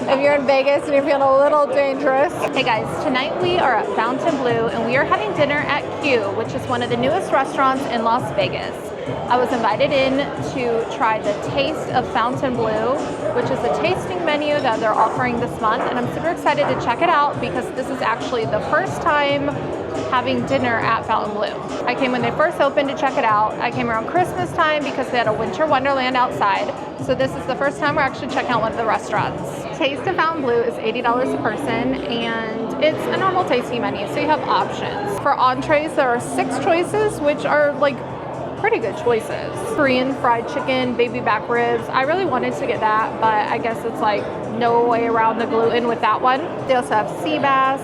if you're in Vegas and you're feeling a little dangerous. Hey guys, tonight we are at Fontainebleau and we are having dinner at Q, which is one of the newest restaurants in Las Vegas. I was invited in to try the Taste of Fontainebleau, which is a tasting menu that they're offering this month, and I'm super excited to check it out because this is actually the first time having dinner at Fontainebleau. I came when they first opened to check it out. I came around Christmas time because they had a winter wonderland outside. So this is the first time we're actually checking out one of the restaurants. Taste of Fontainebleau is $80 a person, and it's a normal tasting menu, so you have options. For entrees, there are 6 choices, which are like pretty good choices. Korean fried chicken, baby back ribs. I really wanted to get that, but I guess it's like no way around the gluten with that one. They also have sea bass,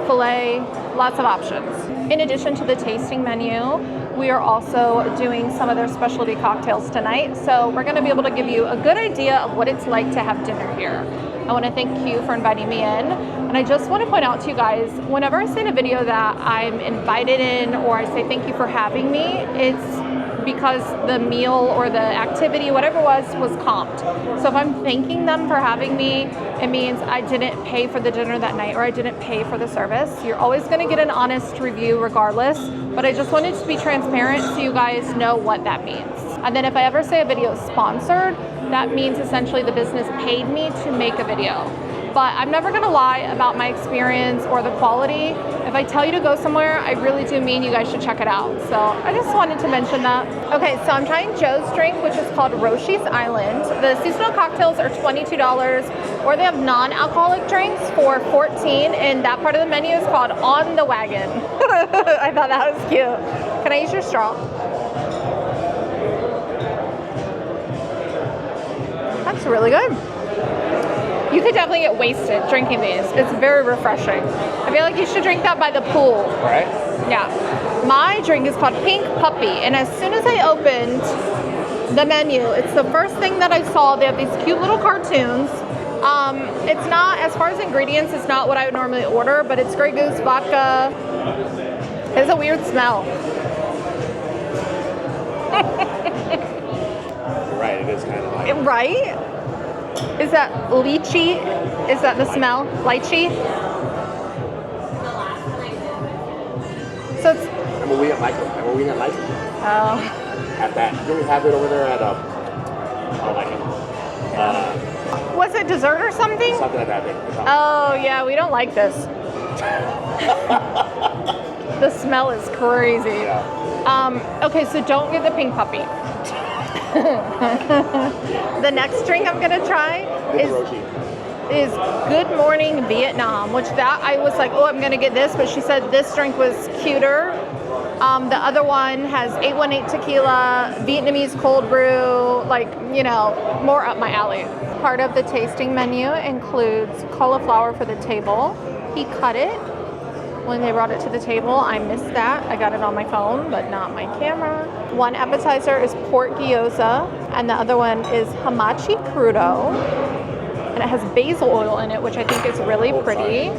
filet, lots of options. In addition to the tasting menu, we are also doing some of their specialty cocktails tonight. So we're gonna be able to give you a good idea of what it's like to have dinner here. I wanna thank you for inviting me in. And I just wanna point out to you guys, whenever I say in a video that I'm invited in or I say thank you for having me, it's because the meal or the activity, whatever it was comped. So if I'm thanking them for having me, it means I didn't pay for the dinner that night or I didn't pay for the service. You're always gonna get an honest review regardless, but I just wanted to be transparent so you guys know what that means. And then if I ever say a video is sponsored, that means essentially the business paid me to make a video. But I'm never gonna lie about my experience or the quality. If I tell you to go somewhere, I really do mean you guys should check it out. So I just wanted to mention that. Okay, so I'm trying Joe's drink, which is called Roshi's Island. The seasonal cocktails are $22, or they have non-alcoholic drinks for $14, and that part of the menu is called On the Wagon. I thought that was cute. Can I use your straw? That's really good. You could definitely get wasted drinking these. It's very refreshing. I feel like you should drink that by the pool. All right. Yeah. My drink is called Pink Puppy, and as soon as I opened the menu, it's the first thing that I saw. They have these cute little cartoons. It's not, as far as ingredients, it's not what I would normally order, but it's Grey Goose vodka. It's a weird smell. You're right, it is kind of like... Right? Is that lychee? Is that the smell? Lychee? So it's... Remember we didn't like it. Oh. At that. Didn't we have it over there at, I don't like it. Was it dessert or something? Something like that, I think. Oh, yeah, we don't like this. The smell is crazy. Yeah. Okay, so don't get the Pink Puppy. The next drink I'm gonna try is Good Morning Vietnam, which that I was like, oh, I'm gonna get this, but she said this drink was cuter. The other one has 818 tequila, Vietnamese cold brew, like, you know, more up my alley. Part of the tasting menu includes cauliflower for the table. He cut it when they brought it to the table. I missed that. I got it on my phone, but not my camera. One appetizer is pork gyoza, and the other one is hamachi crudo. And it has basil oil in it, which I think is really pretty.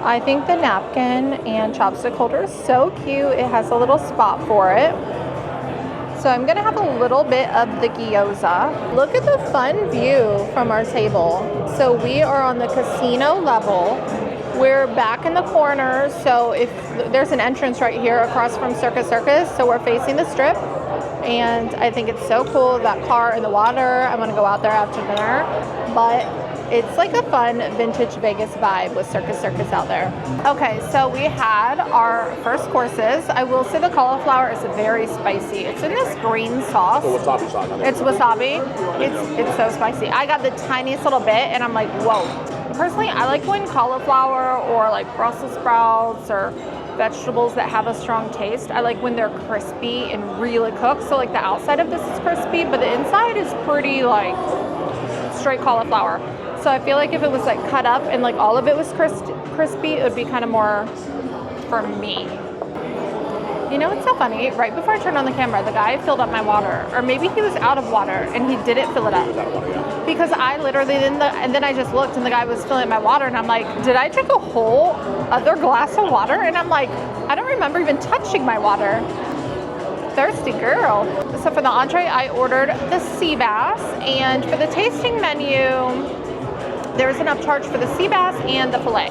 I think the napkin and chopstick holder is so cute. It has a little spot for it. So I'm gonna have a little bit of the gyoza. Look at the fun view from our table. So we are on the casino level. We're back in the corner. So if there's an entrance right here across from Circus Circus. So we're facing the strip. And I think it's so cool, that car in the water. I'm gonna go out there after dinner. But it's like a fun vintage Vegas vibe with Circus Circus out there. Okay, so we had our first courses. I will say the cauliflower is very spicy. It's in this green sauce. The wasabi sauce. It's wasabi. It's so spicy. I got the tiniest little bit and I'm like, whoa. Personally, I like when cauliflower or like Brussels sprouts or vegetables that have a strong taste. I like when they're crispy and really cooked. So like the outside of this is crispy, but the inside is pretty like straight cauliflower. So I feel like if it was like cut up and like all of it was crispy, it would be kind of more for me. You know, it's so funny. Right before I turned on the camera, the guy filled up my water, or maybe he was out of water and he didn't fill it up. Because I literally and then I just looked and the guy was filling my water and I'm like, did I drink a whole other glass of water? And I'm like, I don't remember even touching my water. thirsty girl. So for the entree, I ordered the sea bass, and for the tasting menu, there's an upcharge for the sea bass and the filet.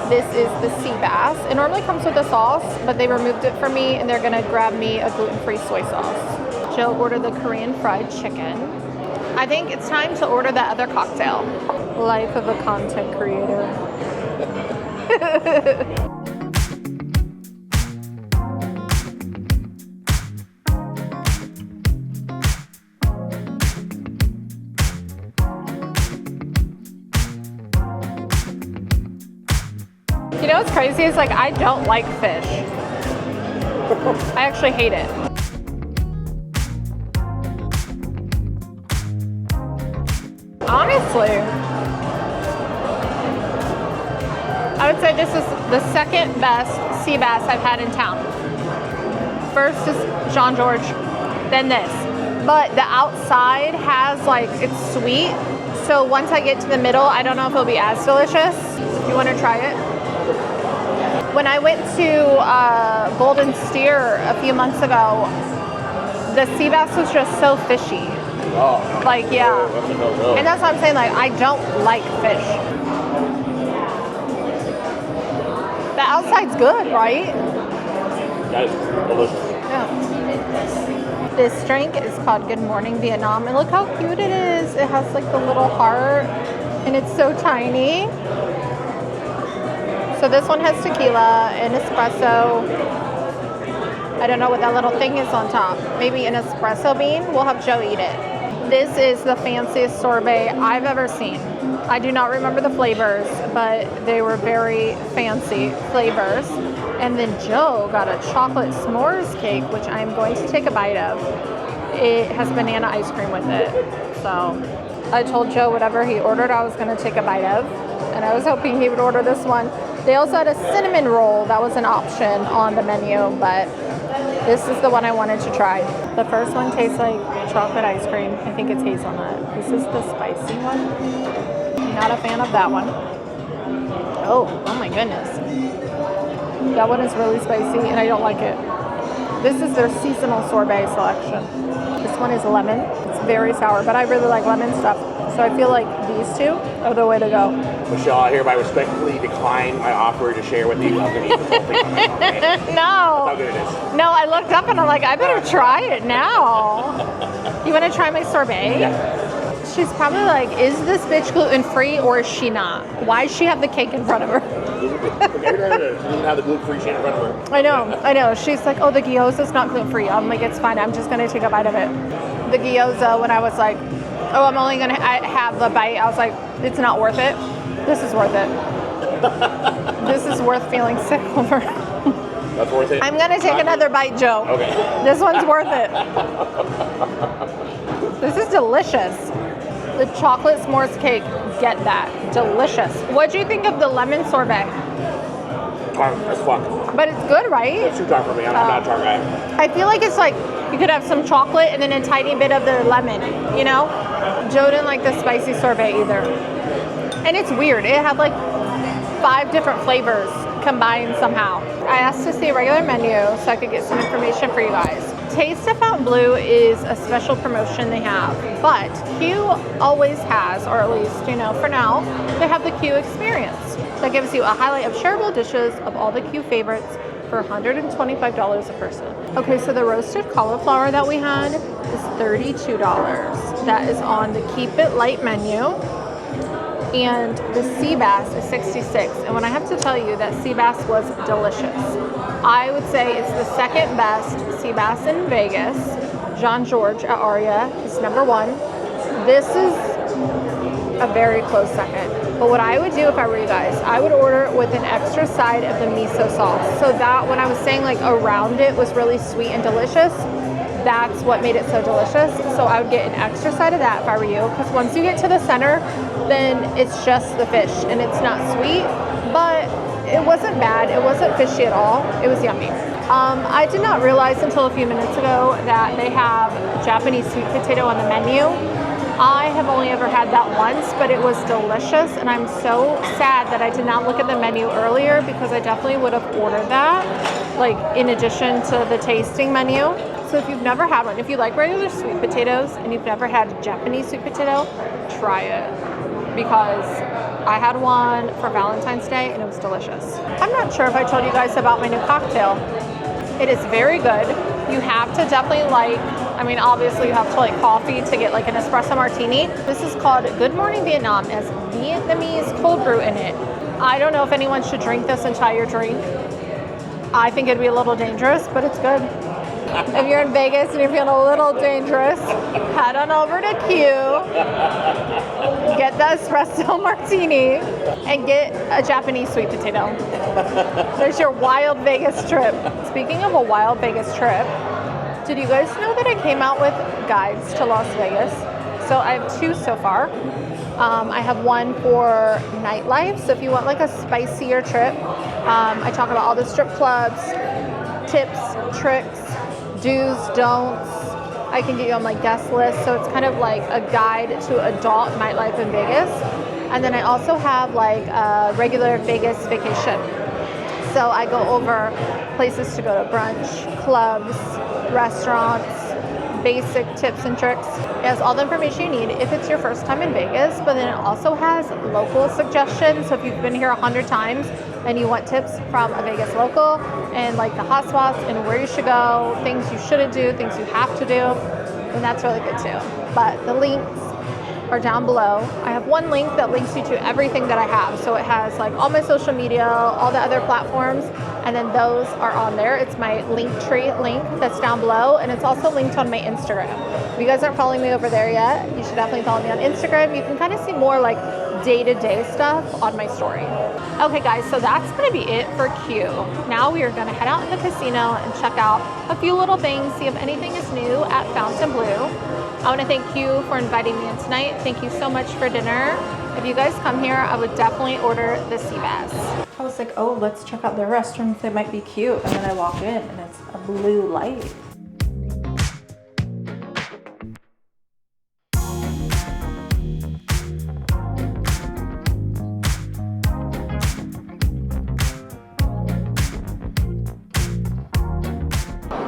This is the sea bass. It normally comes with a sauce, but they removed it for me, and they're gonna grab me a gluten-free soy sauce. Joe ordered the Korean fried chicken. I think it's time to order the other cocktail. Life of a content creator. You know what's crazy is like I don't like fish. I actually hate it. Honestly, I would say this is the second best sea bass I've had in town. First is Jean George, then this. But the outside has like, it's sweet. So once I get to the middle, I don't know if it'll be as delicious. If you want to try it. When I went to Golden Steer a few months ago, the sea bass was just so fishy. Oh, no. Like, yeah. No. And that's what I'm saying, like, I don't like fish. The outside's good, right? That is delicious. Yeah. This drink is called Good Morning Vietnam, and look how cute it is. It has like the little heart, and it's so tiny. So this one has tequila and espresso. I don't know what that little thing is on top. Maybe an espresso bean. We'll have Joe eat it. This is the fanciest sorbet I've ever seen. I do not remember the flavors, but they were very fancy flavors. And then Joe got a chocolate s'mores cake, which I'm going to take a bite of. It has banana ice cream with it. So I told Joe whatever he ordered, I was going to take a bite of. And I was hoping he would order this one. They also had a cinnamon roll. That was an option on the menu, but this is the one I wanted to try. The first one tastes like chocolate ice cream. I think it's hazelnut. This is the spicy one. Not a fan of that one. Oh my goodness. That one is really spicy and I don't like it. This is their seasonal sorbet selection. This one is lemon. It's very sour, but I really like lemon stuff. So I feel like these two are the way to go. Michelle, I hereby respectfully decline my offer to share with you. I'm going to eat the whole thing on my own. No. That's how good it is. No, I looked up and I'm like, I better try it now. You want to try my sorbet? Yeah. She's probably like, is this bitch gluten-free or is she not? Why does she have the cake in front of her? She doesn't have the gluten-free shit in front of her. I know. She's like, oh, the gyoza's not gluten-free. I'm like, it's fine. I'm just going to take a bite of it. The gyoza, when I was like, oh, I'm only going to have the bite, I was like, it's not worth it. This is worth it. This is worth feeling sick over. That's worth it? I'm going to take another bite, Joe. Okay. This one's worth it. This is delicious. The chocolate s'mores cake, get that. Delicious. What do you think of the lemon sorbet? Tart as fuck. But it's good, right? It's too tart for me. I'm not a tart guy. I feel like it's like you could have some chocolate and then a tiny bit of the lemon, you know? Joe didn't like the spicy sorbet either. And it's weird. It had like 5 different flavors combined somehow. I asked to see a regular menu so I could get some information for you guys. Taste of Fontainebleau is a special promotion they have, but Q always has, or at least, you know, for now, they have the Q experience. That gives you a highlight of shareable dishes of all the Q favorites for $125 a person. Okay, so the roasted cauliflower that we had is $32. That is on the Keep It Light menu. And the sea bass is $66. And when I have to tell you that sea bass was delicious, I would say it's the second best sea bass in Vegas. Jean George at Aria is number 1. This is a very close second. But what I would do if I were you guys, I would order it with an extra side of the miso sauce. So that when I was saying like around it was really sweet and delicious, that's what made it so delicious. So I would get an extra side of that if I were you, because once you get to the center, then it's just the fish and it's not sweet, but it wasn't bad. It wasn't fishy at all. It was yummy. I did not realize until a few minutes ago that they have Japanese sweet potato on the menu. I have only ever had that once, but it was delicious, and I'm so sad that I did not look at the menu earlier because I definitely would have ordered that. like in addition to the tasting menu. So if you've never had one, if you like regular sweet potatoes and you've never had Japanese sweet potato, try it, because I had one for Valentine's Day and it was delicious. I'm not sure if I told you guys about my new cocktail. It is very good. You have to definitely like, I mean, obviously you have to like coffee to get like an espresso martini. This is called Good Morning Vietnam. It has Vietnamese cold brew in it. I don't know if anyone should drink this and try your drink. I think it'd be a little dangerous, but it's good. If you're in Vegas and you're feeling a little dangerous, head on over to Q, get the espresso martini, and get a Japanese sweet potato. There's your wild Vegas trip. Speaking of a wild Vegas trip, did you guys know that I came out with guides to Las Vegas? So I have 2 so far. I have one for nightlife. So if you want like a spicier trip, I talk about all the strip clubs, tips, tricks, do's, don'ts. I can get you on my guest list. So it's kind of like a guide to adult nightlife in Vegas. And then I also have like a regular Vegas vacation. So I go over places to go to brunch, clubs, restaurants, basic tips and tricks. It has all the information you need if it's your first time in Vegas, but then it also has local suggestions. So if you've been here 100 times and you want tips from a Vegas local and like the hotspots and where you should go, things you shouldn't do, things you have to do, then that's really good too. But the links are down below. I have one link that links you to everything that I have. So it has like all my social media, all the other platforms, and then those are on there. It's my Linktree link that's down below, and it's also linked on my Instagram. If you guys aren't following me over there yet, you should definitely follow me on Instagram. You can kind of see more like day-to-day stuff on my story. Okay guys, so that's gonna be it for Q. Now we are gonna head out in the casino and check out a few little things, see if anything is new at Fontainebleau. I want to thank you for inviting me in tonight. Thank you so much for dinner. If you guys come here, I would definitely order the sea bass. I was like, oh, let's check out their restrooms. They might be cute. And then I walk in and it's a blue light.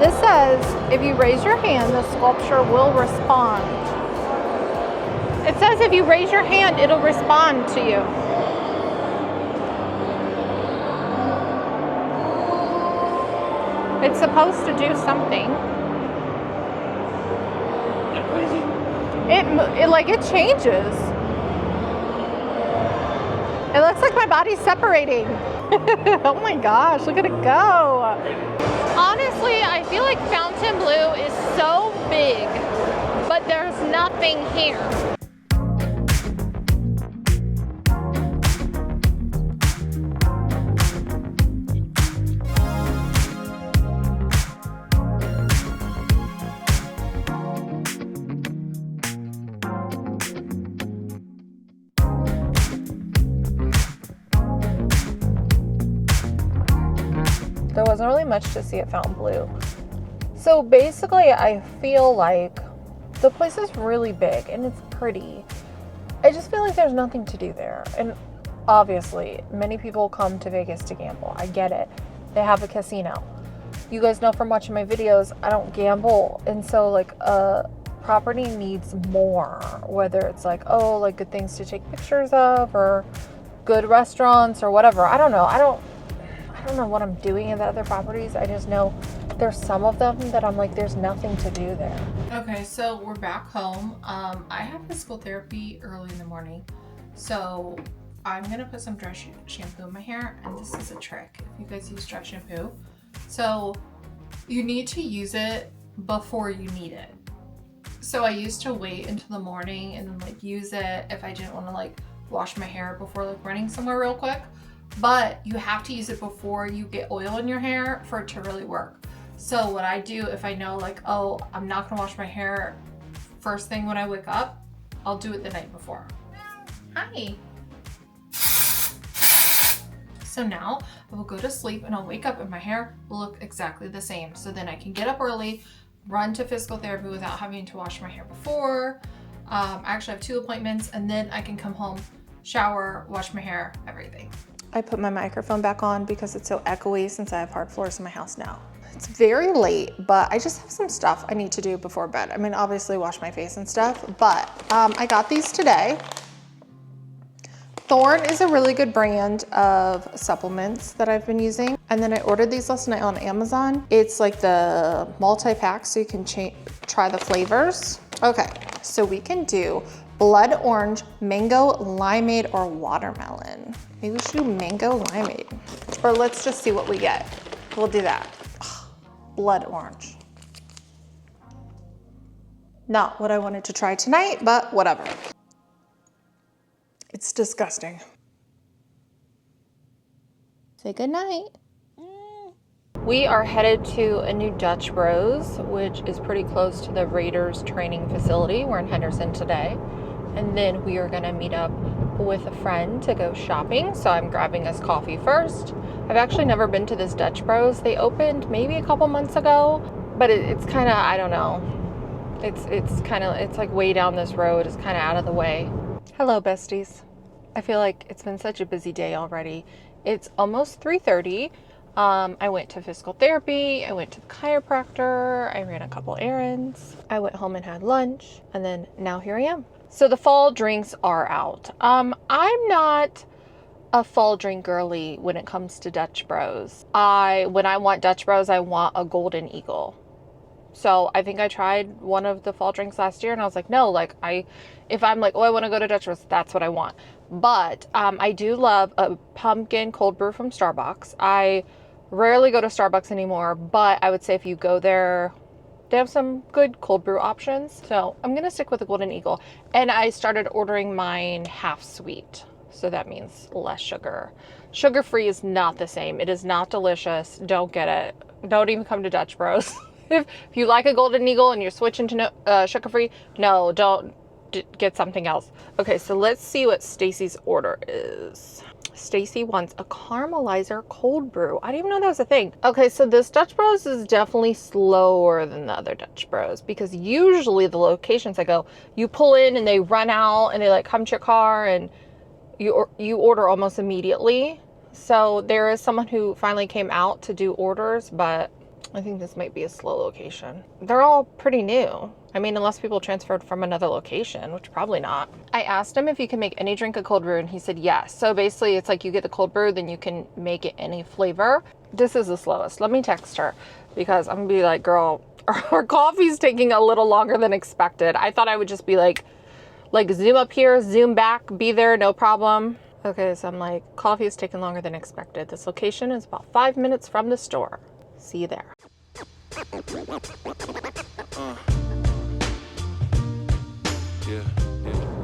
This says, if you raise your hand, the sculpture will respond. It says if you raise your hand, it'll respond to you. It's supposed to do something. Isn't that crazy? It changes. It looks like my body's separating. Oh my gosh, look at it go. Honestly, I feel like Fontainebleau is so big, but there's nothing here. There wasn't really much to see at Fontainebleau. So basically, I feel like the place is really big and it's pretty. I just feel like there's nothing to do there. And obviously, many people come to Vegas to gamble. I get it. They have a casino. You guys know from watching my videos, I don't gamble. And so like a property needs more, whether it's like, oh, like good things to take pictures of or good restaurants or whatever. I don't know. I don't know what I'm doing in the other properties. I just know there's some of them that I'm like, there's nothing to do there. Okay, so we're back home. I have physical therapy early in the morning. So I'm gonna put some dry shampoo in my hair, and this is a trick. If you guys use dry shampoo, so you need to use it before you need it. So I used to wait until the morning and then like use it if I didn't want to like wash my hair before like running somewhere real quick. But you have to use it before you get oil in your hair for it to really work. So what I do if I know like, oh, I'm not gonna wash my hair first thing when I wake up, I'll do it the night before. Hi. So now I will go to sleep and I'll wake up and my hair will look exactly the same. So then I can get up early, run to physical therapy without having to wash my hair before. I actually have 2 appointments, and then I can come home, shower, wash my hair, everything. I put my microphone back on because it's so echoey since I have hard floors in my house now. It's very late, but I just have some stuff I need to do before bed. I mean, obviously wash my face and stuff, but I got these today. Thorne is a really good brand of supplements that I've been using. And then I ordered these last night on Amazon. It's like the multi-pack, so you can try the flavors. Okay, so we can do blood orange, mango, limeade, or watermelon. Maybe we should do mango limeade. Or let's just see what we get. We'll do that. Ugh, blood orange. Not what I wanted to try tonight, but whatever. It's disgusting. Say goodnight. We are headed to a new Dutch Bros, which is pretty close to the Raiders training facility. We're in Henderson today. And then we are gonna meet up with a friend to go shopping. So I'm grabbing us coffee first. I've actually never been to this Dutch Bros. They opened maybe a couple months ago, but it's kind of, I don't know. It's like way down this road. It's kind of out of the way. Hello, besties. I feel like it's been such a busy day already. It's almost 3:30. I went to physical therapy, I went to the chiropractor, I ran a couple errands, I went home and had lunch, and then now here I am. So the fall drinks are out. I'm not a fall drink girly when it comes to Dutch Bros. When I want Dutch Bros, I want a Golden Eagle. So I think I tried one of the fall drinks last year and I was like, no, like if I'm like, oh, I want to go to Dutch Bros, that's what I want. But I do love a pumpkin cold brew from Starbucks. I rarely go to Starbucks anymore, but I would say if you go there, they have some good cold brew options. So I'm going to stick with the Golden Eagle. And I started ordering mine half sweet. So that means less sugar. Sugar-free is not the same. It is not delicious. Don't get it. Don't even come to Dutch Bros. If you like a Golden Eagle and you're switching to sugar-free, no, don't get something else. Okay, so let's see what Stacy's order is. Stacy wants a caramelizer cold brew. I didn't even know that was a thing. Okay, so this Dutch Bros is definitely slower than the other Dutch Bros because usually the locations I go, you pull in and they run out and they like come to your car and you order almost immediately. So there is someone who finally came out to do orders, but I think this might be a slow location. They're all pretty new. I mean, unless people transferred from another location, which probably not. I asked him if you can make any drink a cold brew, and he said yes. So basically, it's like you get the cold brew, then you can make it any flavor. This is the slowest. Let me text her because I'm gonna be like, girl, our coffee's taking a little longer than expected. I thought I would just be like zoom up here, zoom back, be there, no problem. Okay, so I'm like, coffee is taking longer than expected. This location is about 5 minutes from the store. See you there.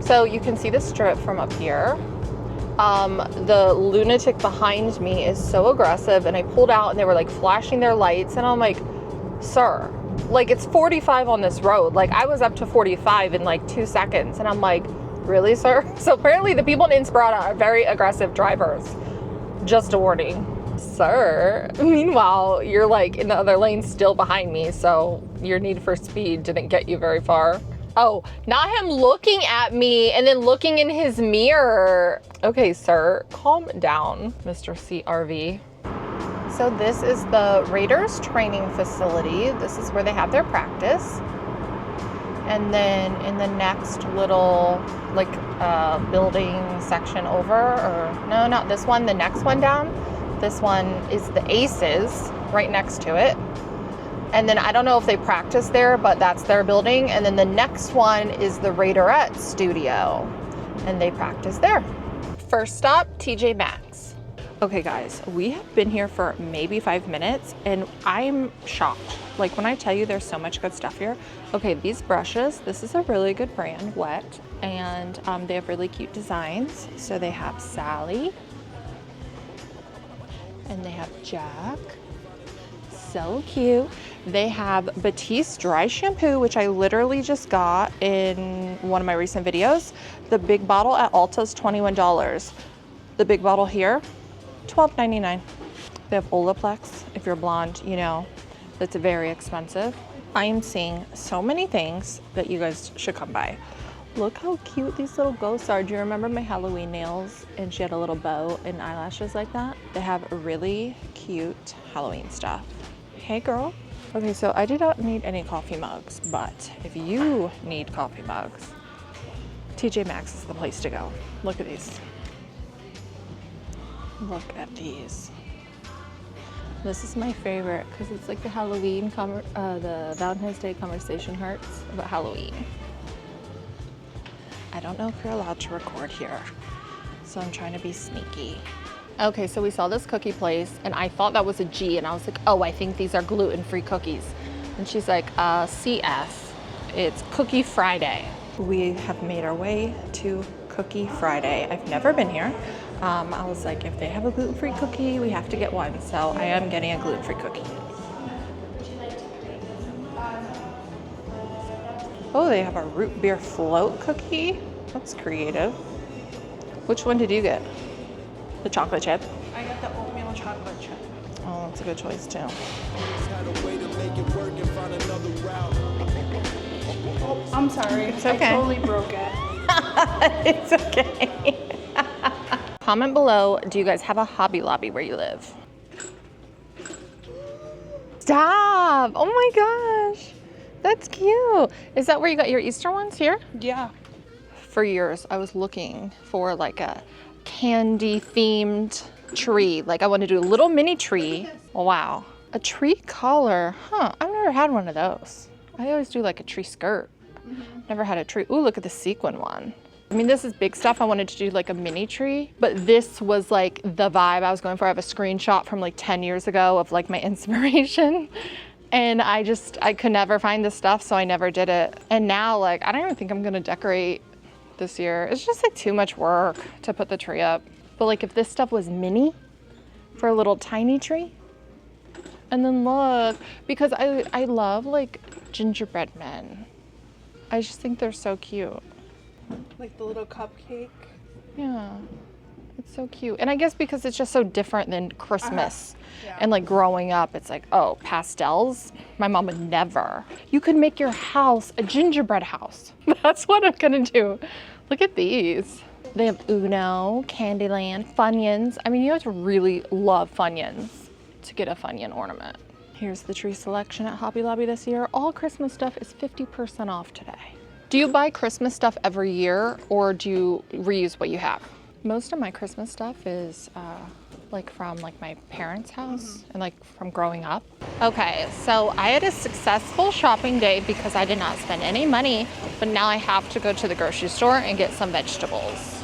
So you can see the strip from up here. The lunatic behind me is so aggressive, and I pulled out and they were like flashing their lights, and I'm like, sir, like it's 45 on this road. Like I was up to 45 in like 2 seconds, and I'm like, really, sir? So apparently the people in Inspirata are very aggressive drivers. Just a warning. Sir. Meanwhile, you're like in the other lane still behind me, so your need for speed didn't get you very far. Oh, not him looking at me and then looking in his mirror. Okay, sir, calm down, Mr. CRV. So this is the Raiders training facility. This is where they have their practice. And then in the next little like building section over, or no, not this one, the next one down. This one is the Aces right next to it. And then I don't know if they practice there, but that's their building. And then the next one is the Raiderette studio, and they practice there. First stop, TJ Maxx. Okay guys, we have been here for maybe 5 minutes and I'm shocked. Like when I tell you there's so much good stuff here. Okay, these brushes, this is a really good brand, Wet. And they have really cute designs. So they have Sally, and they have Jack. So cute. They have Batiste dry shampoo, which I literally just got in one of my recent videos. The big bottle at Ulta is $21. The big bottle here, $12.99. They have Olaplex. If you're blonde, you know that's very expensive. I am seeing so many things that you guys should come by. Look how cute these little ghosts are. Do you remember my Halloween nails? And she had a little bow and eyelashes like that. They have really cute Halloween stuff. Hey girl. Okay, so I do not need any coffee mugs, but if you need coffee mugs, TJ Maxx is the place to go. Look at these. Look at these. This is my favorite because it's like the Halloween, the Valentine's Day conversation hearts about Halloween. I don't know if you're allowed to record here, so I'm trying to be sneaky. Okay, so we saw this cookie place and I thought that was a G and I was like, oh, I think these are gluten-free cookies. And she's like, CS, it's Cookie Friday. We have made our way to Cookie Friday. I've never been here. I was like, if they have a gluten-free cookie, we have to get one. So I am getting a gluten-free cookie. Oh, they have a root beer float cookie. That's creative. Which one did you get? The chocolate chip? I got the oatmeal chocolate chip. Oh, that's a good choice too. Oh, I'm sorry. It's okay. I totally broke it. It's okay. Comment below, do you guys have a Hobby Lobby where you live? Stop! Oh my gosh. That's cute. Is that where you got your Easter ones here? Yeah. For years, I was looking for like a candy themed tree. Like I want to do a little mini tree. Wow. A tree collar. Huh. I've never had one of those. I always do like a tree skirt. Never had a tree. Ooh, look at the sequin one. I mean, this is big stuff. I wanted to do like a mini tree, but this was like the vibe I was going for. I have a screenshot from like 10 years ago of like my inspiration. And I could never find this stuff, so I never did it. And now, like, I don't even think I'm gonna decorate this year. It's just like too much work to put the tree up. But like if this stuff was mini for a little tiny tree, and then look, because I love like gingerbread men. I just think they're so cute. Like the little cupcake. Yeah, it's so cute. And I guess because it's just so different than Christmas. Yeah. And like growing up, it's like, oh, pastels? My mom would never. You could make your house a gingerbread house. That's what I'm gonna do. Look at these. They have Uno, Candyland, Funyuns. I mean, you have to really love Funyuns to get a Funyun ornament. Here's the tree selection at Hobby Lobby this year. All Christmas stuff is 50% off today. Do you buy Christmas stuff every year or do you reuse what you have? Most of my Christmas stuff is like from like my parents' house and like from growing up. Okay, so I had a successful shopping day because I did not spend any money, but now I have to go to the grocery store and get some vegetables.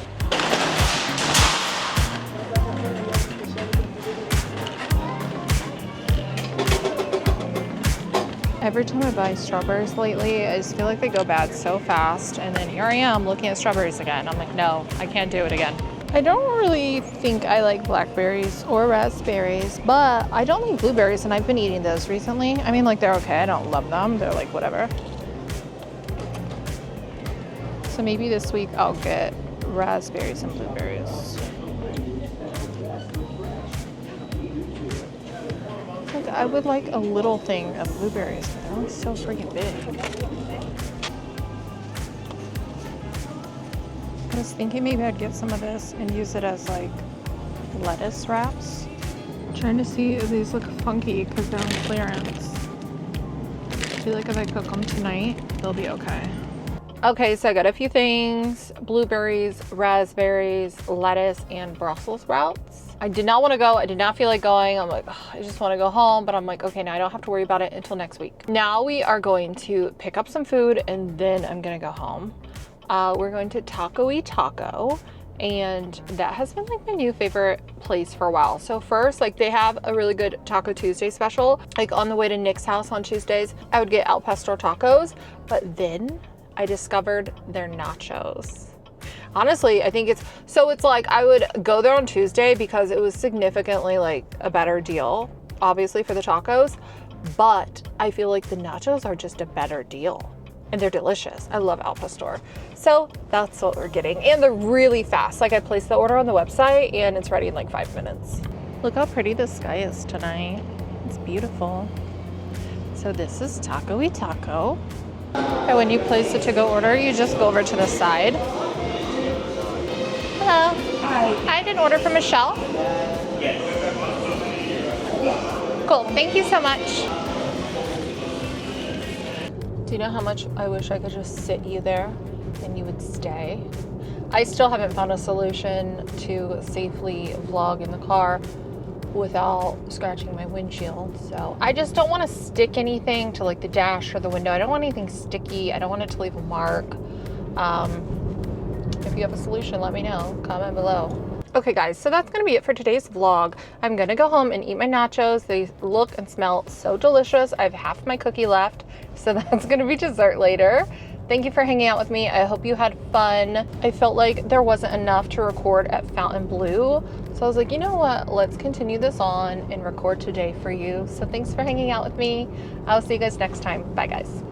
Every time I buy strawberries lately, I just feel like they go bad so fast. And then here I am looking at strawberries again. I'm like, no, I can't do it again. I don't really think I like blackberries or raspberries, but I don't like blueberries, and I've been eating those recently. I mean, like, they're okay. I don't love them. They're like, whatever. So maybe this week I'll get raspberries and blueberries. Like, I would like a little thing of blueberries, but they're only so freaking big. I was thinking maybe I'd get some of this and use it as like lettuce wraps. I'm trying to see if these look funky because they're on clearance. I feel like if I cook them tonight, they'll be okay. Okay, so I got a few things: blueberries, raspberries, lettuce, and Brussels sprouts. I did not want to go. I did not feel like going. I'm like, oh, I just want to go home. But I'm like, okay, now I don't have to worry about it until next week. Now we are going to pick up some food and then I'm going to go home. We're going to Taco-y Taco, and that has been like my new favorite place for a while. So first, like, they have a really good Taco Tuesday special. Like on the way to Nick's house on Tuesdays, I would get al pastor tacos, but then I discovered their nachos. Honestly, I think it's like I would go there on Tuesday because it was significantly like a better deal, obviously, for the tacos, but I feel like the nachos are just a better deal. And they're delicious. I love al pastor. So that's what we're getting. And they're really fast. Like, I placed the order on the website and it's ready in like 5 minutes. Look how pretty the sky is tonight. It's beautiful. So this is Taco-y Taco. Okay, when you place a to-go order, you just go over to the side. Hello. Hi. I did an order for Michelle. Cool, thank you so much. Do you know how much I wish I could just sit you there and you would stay? I still haven't found a solution to safely vlog in the car without scratching my windshield. So I just don't want to stick anything to like the dash or the window. I don't want anything sticky. I don't want it to leave a mark. If you have a solution, let me know. Comment below. Okay guys, so that's gonna be it for today's vlog. I'm gonna go home and eat my nachos. They look and smell so delicious. I have half my cookie left, so that's gonna be dessert later. Thank you for hanging out with me. I hope you had fun. I felt like there wasn't enough to record at Fontainebleau, so I was like, you know what? Let's continue this on and record today for you. So thanks for hanging out with me. I'll see you guys next time. Bye guys.